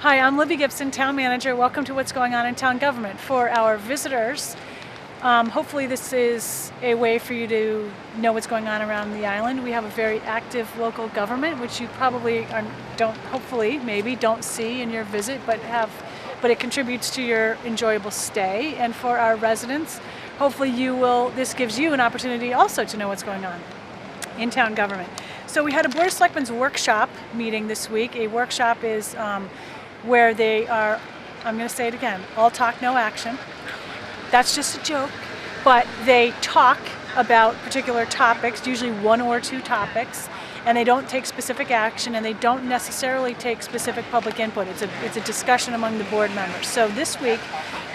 Hi, I'm Libby Gibson, Town Manager. Welcome to What's Going On in Town Government. For our visitors, hopefully this is a way for you to know what's going on around the island. We have a very active local government, which you probably don't see in your visit, but it contributes to your enjoyable stay. And for our residents, hopefully this gives you an opportunity also to know what's going on in town government. So we had a Board of Selectmen's workshop meeting this week. A workshop is where they are, I'm going to say it again, all talk, no action. That's just a joke, but they talk about particular topics, usually one or two topics, and they don't take specific action, and they don't necessarily take specific public input. It's a discussion among the board members. So this week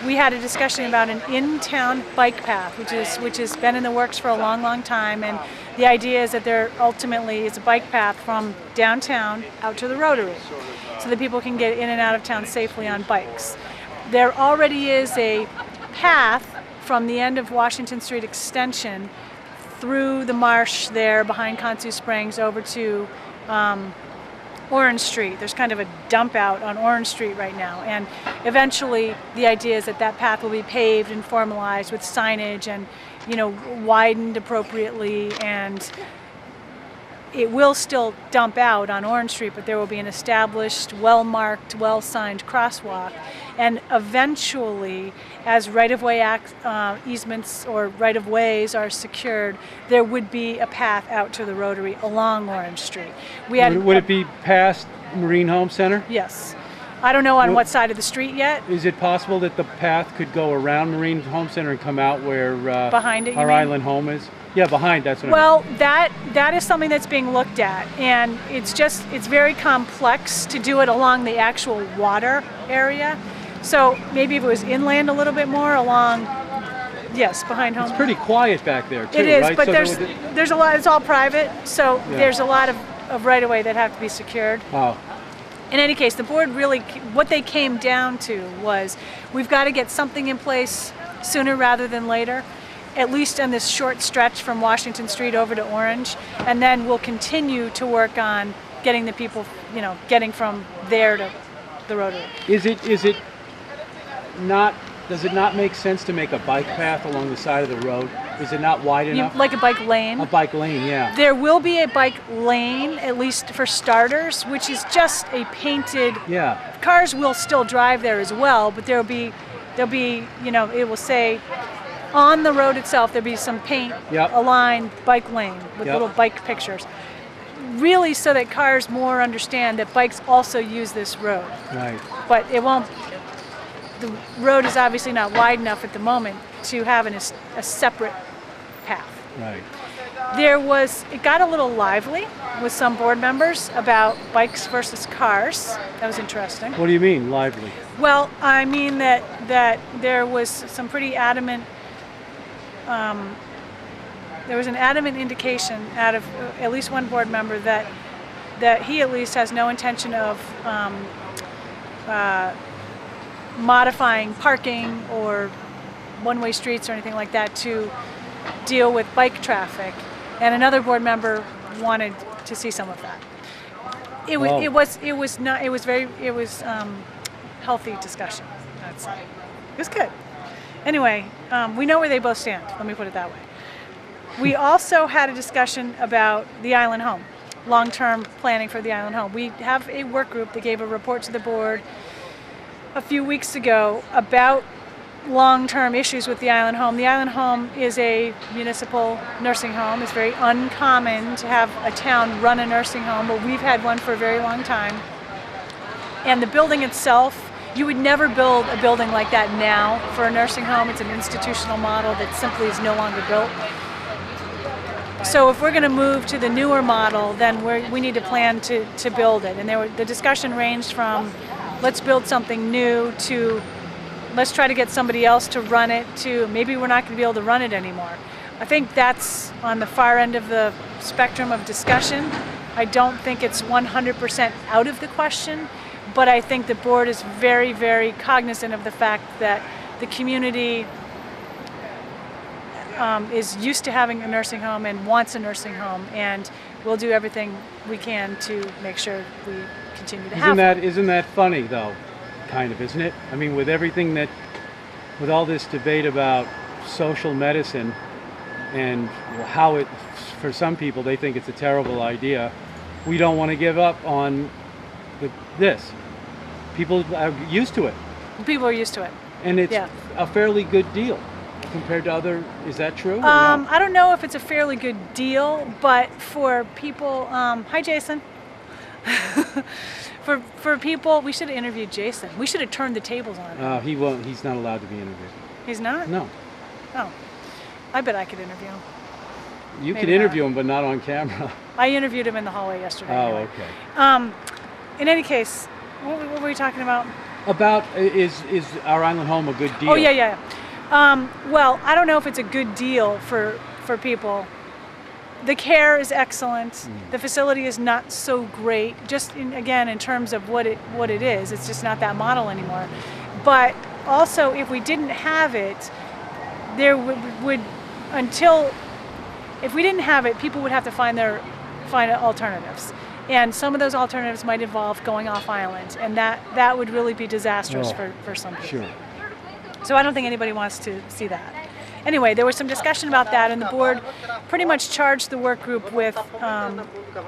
we had a discussion about an in-town bike path, which has been in the works for a long, long time, and the idea is that it's a bike path from downtown out to the Rotary, so that people can get in and out of town safely on bikes. There already is a path from the end of Washington Street Extension through the marsh there behind Consu Springs over to Orange Street. There's kind of a dump out on Orange Street right now, and eventually the idea is that path will be paved and formalized with signage and widened appropriately, and it will still dump out on Orange Street, but there will be an established, well-marked, well-signed crosswalk. And eventually, as right-of-way easements or right-of-ways are secured, there would be a path out to the Rotary along Orange Street. Would it be past Marine Home Center? Yes. I don't know on what side of the street yet. Is it possible that the path could go around Marine Home Center and come out where behind it, our island home is? Yeah, behind, that's what I mean. That is something that's being looked at, and it's very complex to do it along the actual water area. So maybe if it was inland a little bit more along, yes, behind home. It's pretty quiet back there too, it is, right? but so there's a lot, it's all private, so yeah. There's a lot of right-of-way that have to be secured. Oh. In any case, the board what they came down to was we've got to get something in place sooner rather than later, at least on this short stretch from Washington Street over to Orange, and then we'll continue to work on getting the people, getting from there to the Rotary. Does it not make sense to make a bike path along the side of the road? Is it not wide enough? Like a bike lane? A bike lane, yeah. There will be a bike lane, at least for starters, which is just a painted. Yeah. Cars will still drive there as well, but there'll be, it will say on the road itself, there'll be some paint, a line, bike lane with little bike pictures. Really, so that cars more understand that bikes also use this road. Right. But it won't. The road is obviously not wide enough at the moment to have a separate path. Right. It got a little lively with some board members about bikes versus cars. That was interesting. What do you mean, lively? Well, I mean that there was some pretty adamant, there was an adamant indication out of at least one board member that he at least has no intention of modifying parking or one-way streets or anything like that to deal with bike traffic, and another board member wanted to see some of that. It was healthy discussion, I'd say. It was good. Anyway, we know where they both stand. Let me put it that way. We also had a discussion about the island home, long-term planning for the island home. We have a work group that gave a report to the board a few weeks ago about long-term issues with the island home. The island home is a municipal nursing home. It's very uncommon to have a town run a nursing home, but we've had one for a very long time. And the building itself, you would never build a building like that now for a nursing home. It's an institutional model that simply is no longer built. So if we're going to move to the newer model, then we need to plan to build it. And the discussion ranged from let's build something new to let's try to get somebody else to run it to maybe we're not going to be able to run it anymore. I think that's on the far end of the spectrum of discussion. I don't think it's 100% out of the question, but I think the board is very, very cognizant of the fact that the community is used to having a nursing home and wants a nursing home, and we'll do everything we can to make sure we continue to have them. Isn't that funny though? Kind of, isn't it? I mean, with everything with all this debate about social medicine and how it, for some people, they think it's a terrible idea. We don't want to give up on this. People are used to it. People are used to it. And it's a fairly good deal compared to other, is that true? No? I don't know if it's a fairly good deal, but for people, hi Jason. for people, we should have interviewed Jason. We should have turned the tables on him. He won't, he's not allowed to be interviewed. He's not? No. Oh, I bet I could interview him. You could interview him, but not on camera. I interviewed him in the hallway yesterday. Oh, anyway. okay. In any case, what were we talking about? About, is our island home a good deal? Oh, yeah. Well, I don't know if it's a good deal for people. The care is excellent. The facility is not so great, just again in terms of what it is. It's just not that model anymore. But also, if we didn't have it, there would if we didn't have it, people would have to find alternatives. And some of those alternatives might involve going off island, and that would really be disastrous for some people. Sure. So I don't think anybody wants to see that. Anyway, there was some discussion about that, and the board pretty much charged the work group with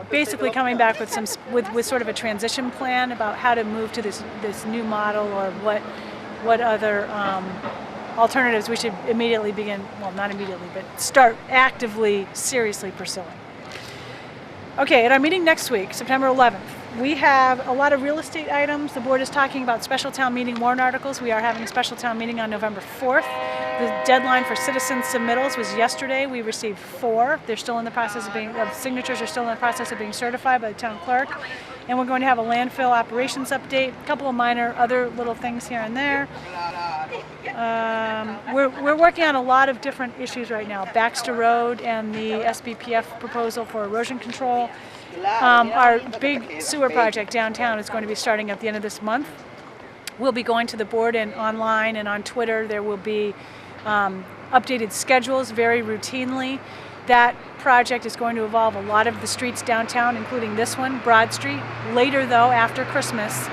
basically coming back with with sort of a transition plan about how to move to this new model, or what other alternatives we should immediately begin, well, not immediately, but start actively, seriously pursuing. Okay, at our meeting next week, September 11th, we have a lot of real estate items. The board is talking about special town meeting warrant articles. We are having a special town meeting on November 4th. The deadline for citizen submittals was yesterday. We received 4. They're still in the process of signatures are still in the process of being certified by the town clerk. And we're going to have a landfill operations update, a couple of minor other little things here and there. We're working on a lot of different issues right now. Baxter Road and the SBPF proposal for erosion control. Our big sewer project downtown is going to be starting at the end of this month. We'll be going to the board and online and on Twitter. There will be updated schedules very routinely. That project is going to involve a lot of the streets downtown, including this one, Broad Street. Later, though, after Christmas,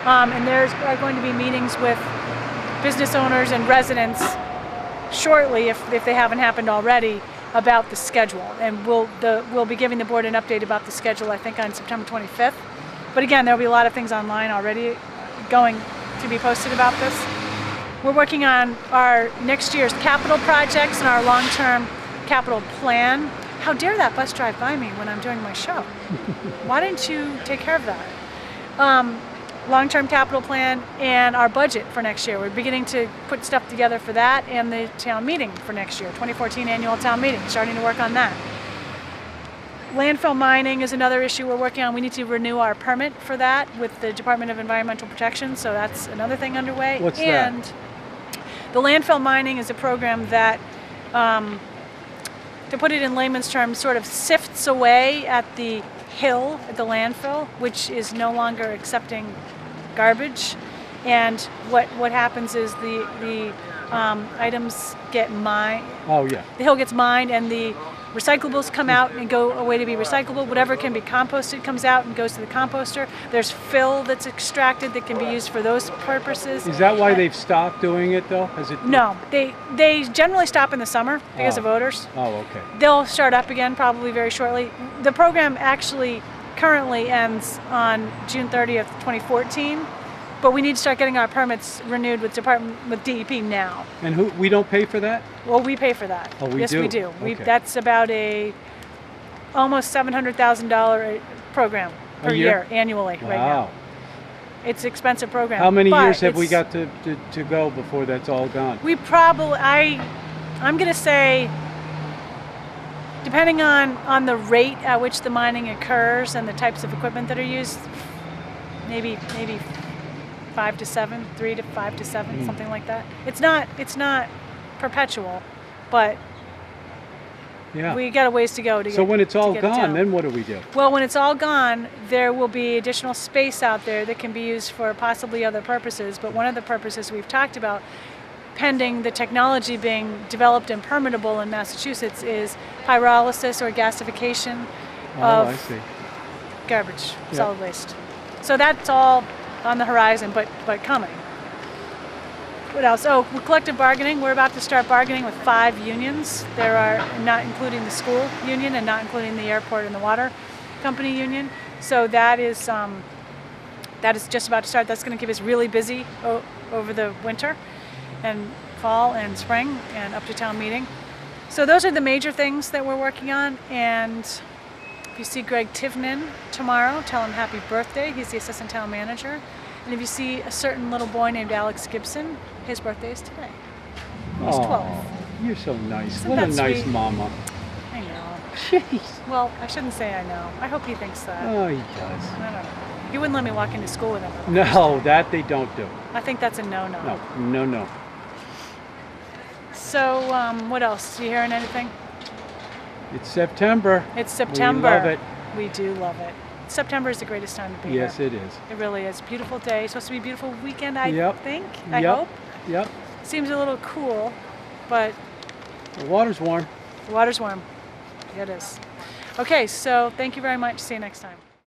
and there's are going to be meetings with business owners and residents shortly, if they haven't happened already, about the schedule. And we'll be giving the board an update about the schedule, I think, on September 25th. But again, there'll be a lot of things online already going to be posted about this. We're working on our next year's capital projects and our long-term capital plan. How dare that bus drive by me when I'm doing my show? Why didn't you take care of that? Long-term capital plan and our budget for next year. We're beginning to put stuff together for that, and the town meeting for next year, 2014 annual town meeting, starting to work on that. Landfill mining is another issue we're working on. We need to renew our permit for that with the Department of Environmental Protection, so that's another thing underway. What's and that? The landfill mining is a program that, to put it in layman's terms, sort of sifts away at the hill at the landfill, which is no longer accepting garbage. And what happens is the items get mined. Oh, yeah. The hill gets mined, and the recyclables come out and go away to be recyclable. Whatever can be composted comes out and goes to the composter. There's fill that's extracted that can be used for those purposes. Is that why they've stopped doing it, though? No, they generally stop in the summer because of odors. Oh, okay. They'll start up again probably very shortly. The program actually currently ends on June 30th, 2014. But we need to start getting our permits renewed with DEP now. And we don't pay for that? Well, we pay for that. Oh, we do? Yes, we do. Okay. That's about a almost $700,000 program per year annually right now. It's an expensive program. How many years have we got to go before that's all gone? We probably, I'm going to say, depending on the rate at which the mining occurs and the types of equipment that are used, maybe 5 to 7, 3 to 5 to 7, something like that. It's not perpetual, but we got a ways to go to get. So when it's all gone, gone, then what do we do? Well, when it's all gone, there will be additional space out there that can be used for possibly other purposes. But one of the purposes we've talked about, pending the technology being developed and permittable in Massachusetts, is pyrolysis or gasification of I see. garbage, solid waste. So that's all on the horizon, but coming. What else? Oh, collective bargaining. We're about to start bargaining with 5 unions. There are, not including the school union and not including the airport and the water company union. So that is just about to start. That's going to keep us really busy over the winter and fall and spring and up to town meeting. So those are the major things that we're working on. And if you see Greg Tivnan tomorrow, tell him happy birthday. He's the assistant town manager. And if you see a certain little boy named Alex Gibson, his birthday is today. He's 12. You're so nice. Isn't What a that nice sweet? mama. I know. Jeez. Well, I shouldn't say I know. I hope he thinks that. Oh, he does. I don't know. He wouldn't let me walk into school with him. No, that they don't do. I think that's a no-no. No. So, what else? You hearing anything? It's September. It's September. We love it. We do love it. September is the greatest time to be here. Yes, it is. It really is. Beautiful day. It's supposed to be a beautiful weekend, I think. I Yep. hope. Yep. Seems a little cool, but The water's warm. the water's warm. It is. Okay, so thank you very much. See you next time.